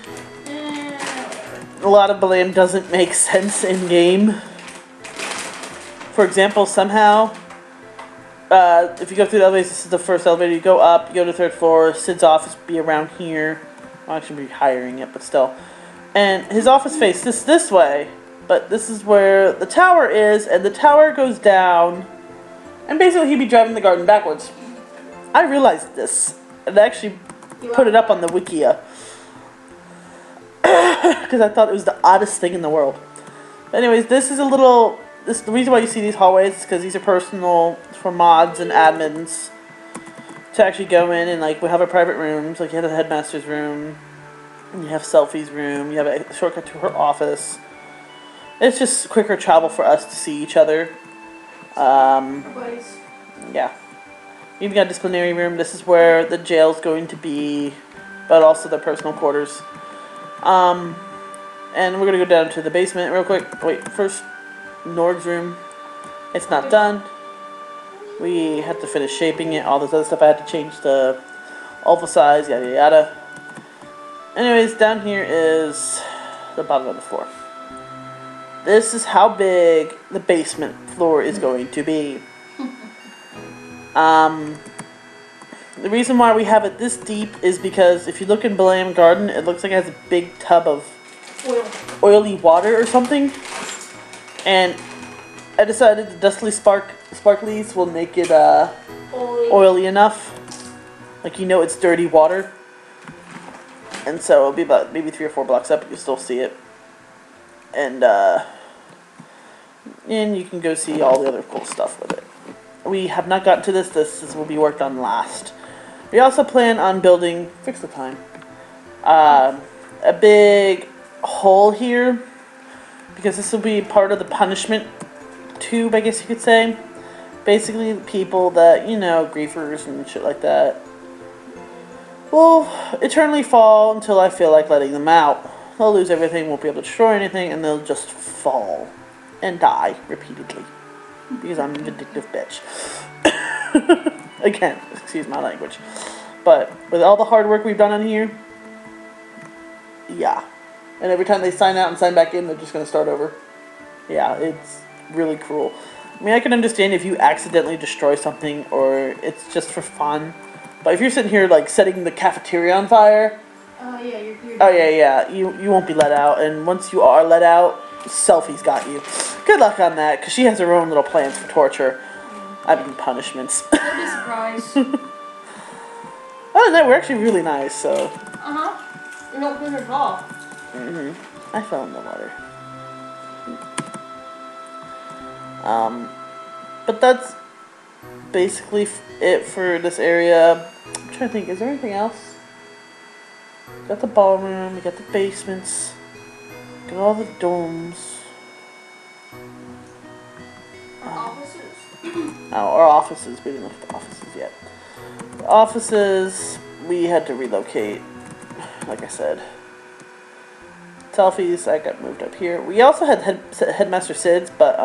S1: lot of Balamb doesn't make sense in game. For example, somehow, if you go through the elevators, this is the first elevator, you go up, you go to the 3rd floor, Sid's office be around here. I'll actually be hiring it, but still. And his office faces this way, but this is where the tower is, and the tower goes down, and basically he'd be driving the garden backwards. I realized this, and I actually put it up on the Wikia, because I thought it was the oddest thing in the world. But anyways, this is a little... the reason why you see these hallways is because these are personal for mods and admins to actually go in and, like, we have our private rooms. Like, you have the headmaster's room, you have Selfie's room, you have a shortcut to her office. It's just quicker travel for us to see each other. Yeah. You've got a disciplinary room. This is where the jail's going to be, but also the personal quarters. And we're going to go down to the basement real quick. Wait, first... Nord's room. It's not done. We have to finish shaping it. All this other stuff I had to change the oval size, yada yada. Anyways, down here is the bottom of the floor. This is how big the basement floor is going to be. The reason why we have it this deep is because if you look in Balamb Garden, it looks like it has a big tub of oily water or something. And I decided the dustly sparklies will make it oily enough. Like, you know it's dirty water. And so it'll be about maybe 3 or 4 blocks up, you still see it. And you can go see all the other cool stuff with it. We have not gotten to this. This will be worked on last. We also plan on building, fix the time, a big hole here. Because this will be part of the punishment tube, I guess you could say. Basically, people that, you know, griefers and shit like that, will eternally fall until I feel like letting them out. They'll lose everything, won't be able to destroy anything, and they'll just fall and die repeatedly. Because I'm a vindictive bitch. Again, excuse my language. But with all the hard work we've done on here, yeah. And every time they sign out and sign back in, they're just going to start over. Yeah, it's really cruel. I mean, I can understand if you accidentally destroy something or it's just for fun. But if you're sitting here, like, setting the cafeteria on fire...
S2: Oh, yeah, you're
S1: oh, yeah, you won't be let out. And once you are let out, Selfie's got you. Good luck on that, because she has her own little plans for torture. I mean, punishments.
S2: Don't be surprised.
S1: Other than that, we're actually really nice, so...
S2: Uh-huh. You're not good at all.
S1: I fell in the water. But that's basically it for this area. I'm trying to think, is there anything else? Got the ballroom, we got the basements, got all the domes.
S2: Offices.
S1: Our offices, we didn't look at the offices yet. The offices, we had to relocate, like I said. Selfies, I got moved up here. We also had Headmaster Sid's, but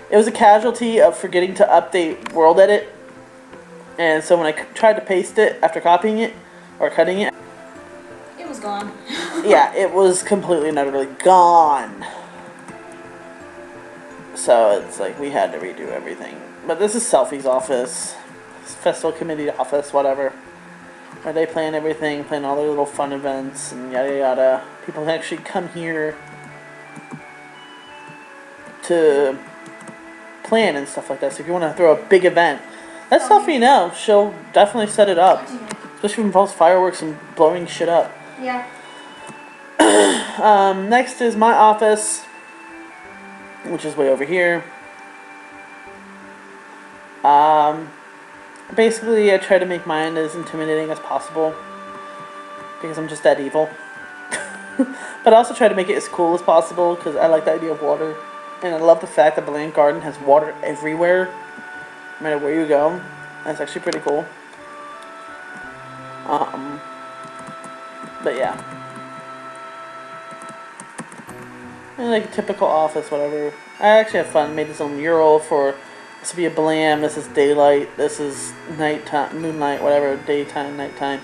S1: It was a casualty of forgetting to update World Edit. And so when I tried to paste it after copying it, or cutting it,
S2: it was gone.
S1: yeah, it was completely and utterly gone. So it's like we had to redo everything. But this is Selfie's office, festival committee office, whatever. Where they plan everything, plan all their little fun events and yada yada. People can actually come here to plan and stuff like that. So if you want to throw a big event, let Selfie know. She'll definitely set it up. Especially if it involves fireworks and blowing shit up.
S2: Yeah.
S1: Next is my office, which is way over here. Basically, I try to make mine as intimidating as possible because I'm just that evil. But I also try to make it as cool as possible because I like the idea of water, and I love the fact that Balamb Garden has water everywhere, no matter where you go. That's actually pretty cool. But yeah. And like a typical office, whatever. I actually have fun. Made this little mural for, this would be a Balamb, this is daylight, this is nighttime, moonlight, whatever, daytime, nighttime.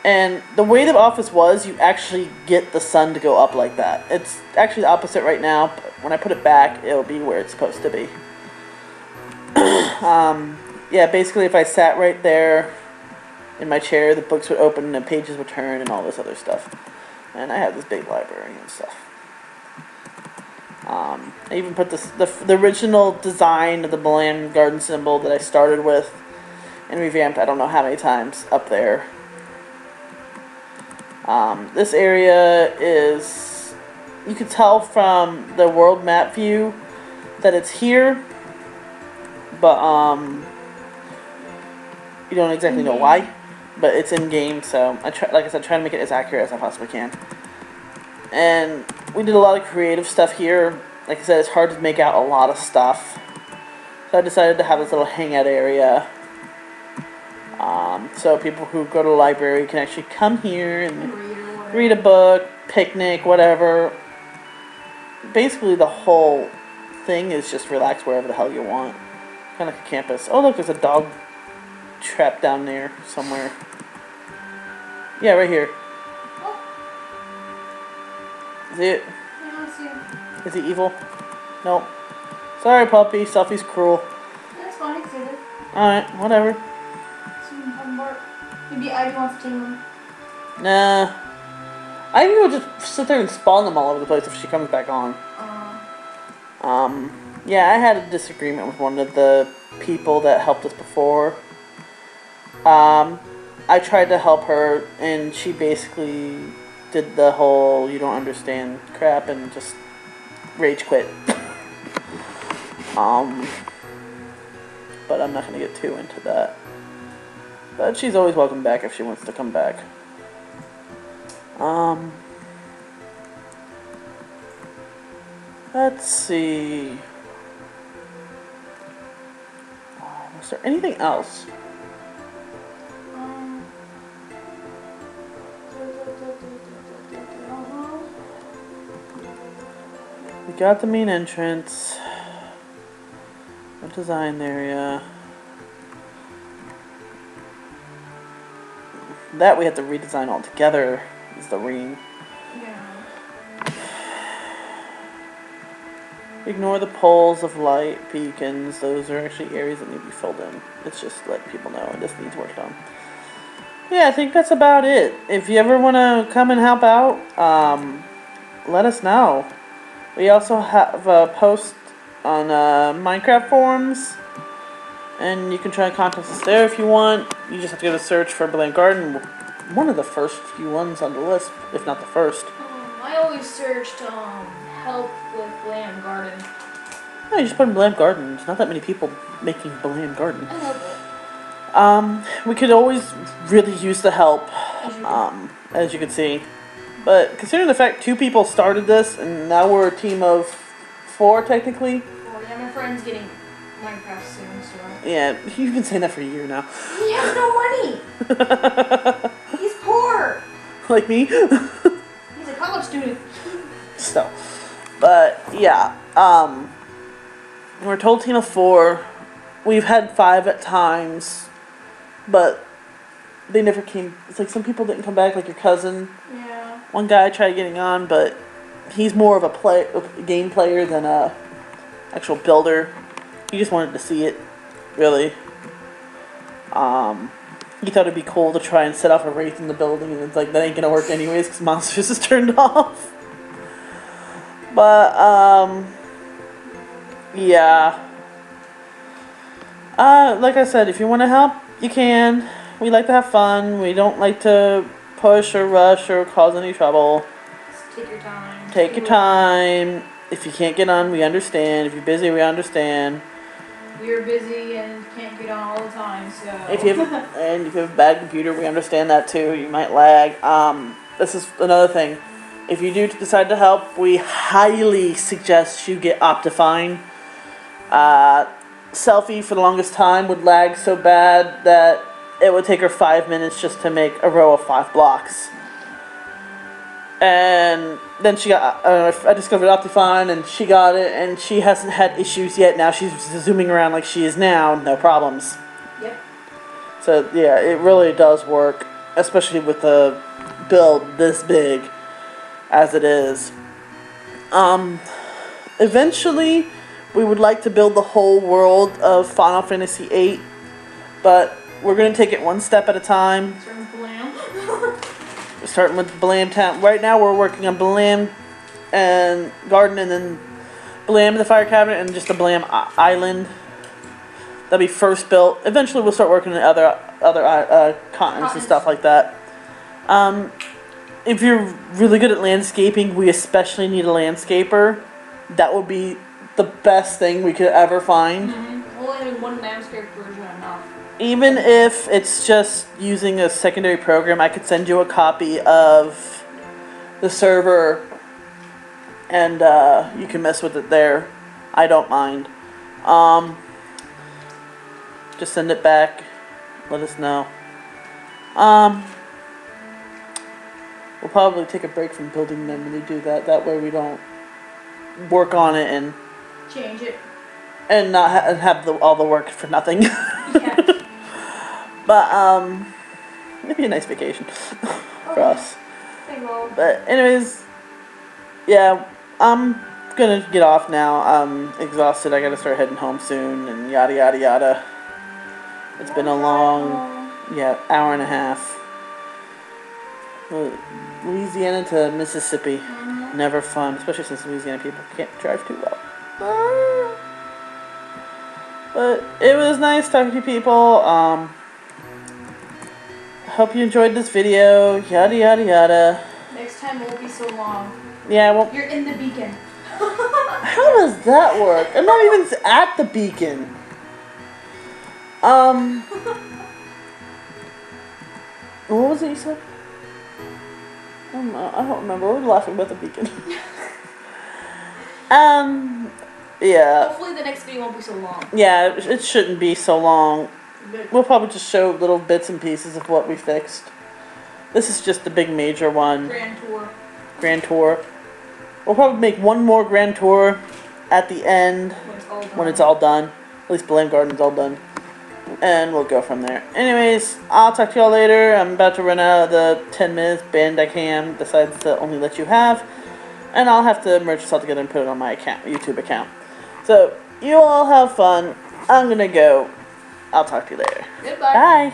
S1: And the way the office was, you actually get the sun to go up like that. It's actually the opposite right now, but when I put it back, it'll be where it's supposed to be. Yeah, basically if I sat right there in my chair, the books would open and the pages would turn and all this other stuff. And I have this big library and stuff. I even put the original design of the Balamb Garden symbol that I started with and revamped I don't know how many times up there. This area is, you can tell from the world map view that it's here, but you don't exactly know why, but it's in game, so I try, like I said, try to make it as accurate as I possibly can. And we did a lot of creative stuff here. Like I said, it's hard to make out a lot of stuff, so I decided to have this little hangout area. So people who go to the library can actually come here and read a book, picnic, whatever. Basically, the whole thing is just relax wherever the hell you want. Kind of like a campus. Oh, look, there's a dog trap down there somewhere. Yeah, right here.
S2: Oh.
S1: Is it?
S2: Yeah, I see him.
S1: Is he evil? Nope. Sorry, puppy. Selfie's cruel.
S2: That's fine, I see it.
S1: Alright, whatever.
S2: Maybe Ivy wants to tame them.
S1: Nah. Ivy will just sit there and spawn them all over the place if she comes back on. Yeah, I had a disagreement with one of the people that helped us before. I tried to help her, and she basically did the whole you don't understand crap and just rage quit. But I'm not going to get too into that. But she's always welcome back if she wants to come back. Let's see. Was there anything else? We got the main entrance. The design area. That we have to redesign altogether is the ring.
S2: Yeah.
S1: Ignore the poles of light, beacons. Those are actually areas that need to be filled in. It's just letting people know and this needs work on. Yeah, I think that's about it. If you ever want to come and help out, let us know. We also have a post on Minecraft forums. And you can try and contact us there if you want. You just have to go to search for Balamb Garden. One of the first few ones on the list, if not the first.
S2: I always searched help with Balamb Garden.
S1: No, you just put in Balamb Garden. There's not that many people making Balamb Garden.
S2: I love it.
S1: We could always really use the help, as you can see. But considering the fact 2 people started this, and now we're a team of 4 technically.
S2: Well, yeah, my friend's getting Minecraft soon, so.
S1: Yeah, you've been saying that for a year now.
S2: He has no money! He's poor!
S1: Like me?
S2: He's a college student.
S1: So, but yeah, We're a total team of 4. We've had 5 at times, but they never came. It's like some people didn't come back, like your cousin.
S2: Yeah.
S1: One guy tried getting on, but he's more of a game player than a actual builder. He just wanted to see it, really. He thought it'd be cool to try and set off a wraith in the building, and it's like, that ain't gonna work anyways, because monsters is turned off. But, yeah. Like I said, if you want to help, you can. We like to have fun. We don't like to push or rush or cause any trouble.
S2: Just take your time.
S1: Take your time. If you can't get on, we understand. If you're busy, we understand.
S2: We're busy and can't get on all the time, so.
S1: If you have a bad computer, we understand that too. You might lag. This is another thing. If you do decide to help, we highly suggest you get Optifine. Selfie for the longest time would lag so bad that it would take her 5 minutes just to make a row of 5 blocks. And then she got, I discovered Optifine, and she got it, and she hasn't had issues yet. Now she's zooming around like she is now, no problems.
S2: Yep.
S1: So yeah, it really does work, especially with a build this big as it is. Eventually, we would like to build the whole world of Final Fantasy VIII, but we're going to take it one step at a time. We're starting with Balamb Town. Right now we're working on Balamb and Garden, and then Balamb and the Fire Cabinet, and just the Balamb Island. That'll be first built. Eventually we'll start working on other continents and stuff like that. If you're really good at landscaping, we especially need a landscaper. That would be the best thing we could ever find.
S2: Only having one landscape version enough.
S1: Even if it's just using a secondary program, I could send you a copy of the server, and you can mess with it there. I don't mind. Just send it back. Let us know. We'll probably take a break from building them when they do that. That way we don't work on it and
S2: change it
S1: and not have all the work for nothing.
S2: Yeah.
S1: But it'd be a nice vacation for us. But anyways, yeah, I'm gonna get off now. I'm exhausted. I gotta start heading home soon, and yada yada yada. It's been a long, hour and a half. Louisiana to Mississippi, never fun, especially since Louisiana people can't drive too well. But it was nice talking to people. Hope you enjoyed this video. Yada yada yada.
S2: Next time it won't be so long.
S1: Yeah, well.
S2: You're in the beacon.
S1: How does that work? I'm not even at the beacon. What was it you said? I don't remember. We were laughing about the beacon. Yeah.
S2: Hopefully the next video won't be so long.
S1: Yeah, it shouldn't be so long.
S2: Good.
S1: We'll probably just show little bits and pieces of what we fixed. This is just the big major one. Grand Tour. We'll probably make one more Grand Tour at the end when it's all done. At least Balamb Garden's all done. And we'll go from there. Anyways, I'll talk to y'all later. I'm about to run out of the 10 minutes band I can decides to only let you have. And I'll have to merge this all together and put it on my account, YouTube account. So, you all have fun. I'm gonna go. I'll talk to you later.
S2: Goodbye.
S1: Bye.